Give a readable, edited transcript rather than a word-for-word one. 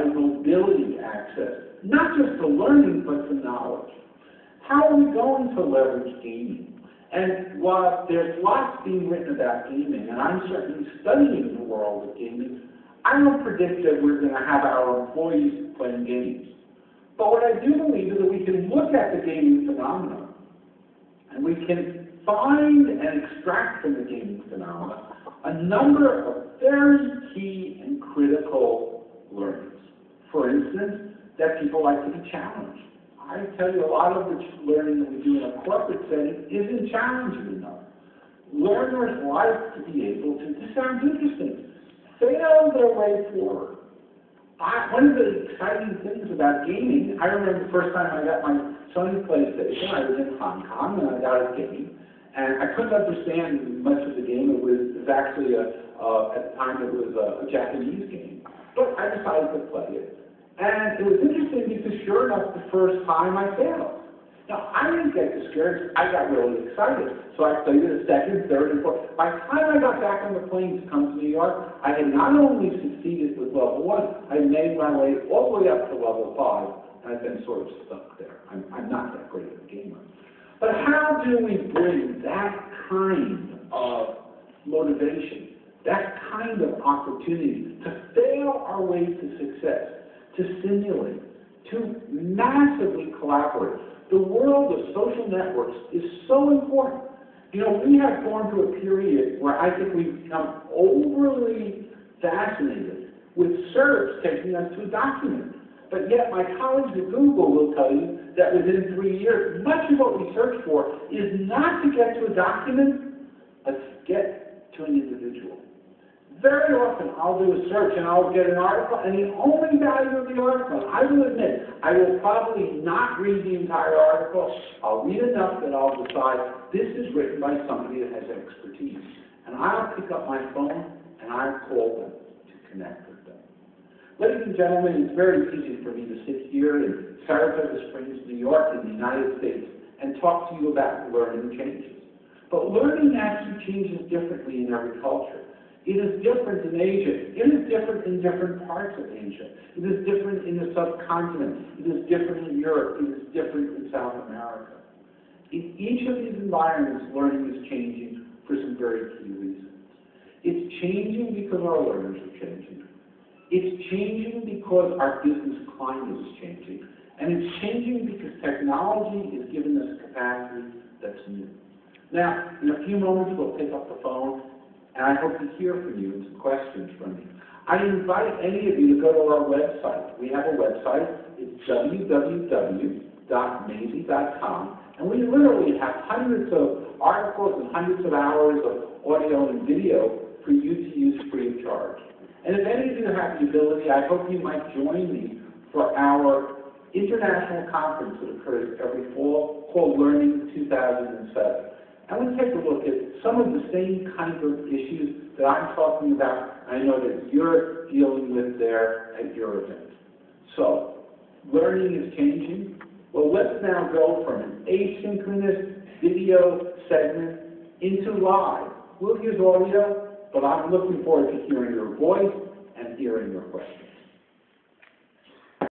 mobility access, not just to learning, but to knowledge. How are we going to leverage gaming? And while there's lots being written about gaming, and I'm certainly studying the world of gaming, I don't predict that we're going to have our employees playing games. But what I do believe is that we can look at the gaming phenomenon, and we can find and extract from the gaming phenomenon a number of very key and critical learnings. For instance, that people like to be challenged. I tell you, a lot of the learning that we do in a corporate setting isn't challenging enough. Learners like to be able to, this sounds interesting, fail their way forward. One of the exciting things about gaming, I remember the first time I got my Sony PlayStation, I was in Hong Kong, and I got a game, and I couldn't understand much of the game. It was actually, at the time, it was a Japanese game, but I decided to play it. And it was interesting because, sure enough, the first time I failed. Now, I didn't get discouraged. I got really excited. So I played it a second, third, and fourth. By the time I got back on the plane to come to New York, I had not only succeeded with level 1, I had made my way all the way up to level 5, and I've been sort of stuck there. I'm not that great of a gamer. But how do we bring that kind of motivation, that kind of opportunity to fail our way to success, to simulate, to massively collaborate? The world of social networks is so important. You know, we have gone through a period where I think we've become overly fascinated with search taking us to a document. But yet my colleagues at Google will tell you that within 3 years, much of what we search for is not to get to a document, but to get to an individual. Very often I'll do a search and I'll get an article, and the only value of the article, I will admit, I will probably not read the entire article. I'll read enough that I'll decide this is written by somebody that has expertise. And I'll pick up my phone and I'll call them to connect with them. Ladies and gentlemen, it's very easy for me to sit here in Saratoga Springs, New York, in the United States, and talk to you about learning changes. But learning actually changes differently in every culture. It is different in Asia. It is different in different parts of Asia. It is different in the subcontinent. It is different in Europe. It is different in South America. In each of these environments, learning is changing for some very key reasons. It's changing because our learners are changing. It's changing because our business climate is changing. And it's changing because technology is giving us capacity that's new. Now, in a few moments, we'll pick up the phone, and I hope to hear from you and some questions from you. I invite any of you to go to our website. We have a website. It's www.masie.com. And we literally have hundreds of articles and hundreds of hours of audio and video for you to use free of charge. And if any of you have the ability, I hope you might join me for our international conference that occurs every fall called Learning 2007. And we take a look at some of the same kinds of issues that I'm talking about. I know that you're dealing with there at your event. So, learning is changing. Well, let's now go from an asynchronous video segment into live. We'll use audio, but I'm looking forward to hearing your voice and hearing your questions.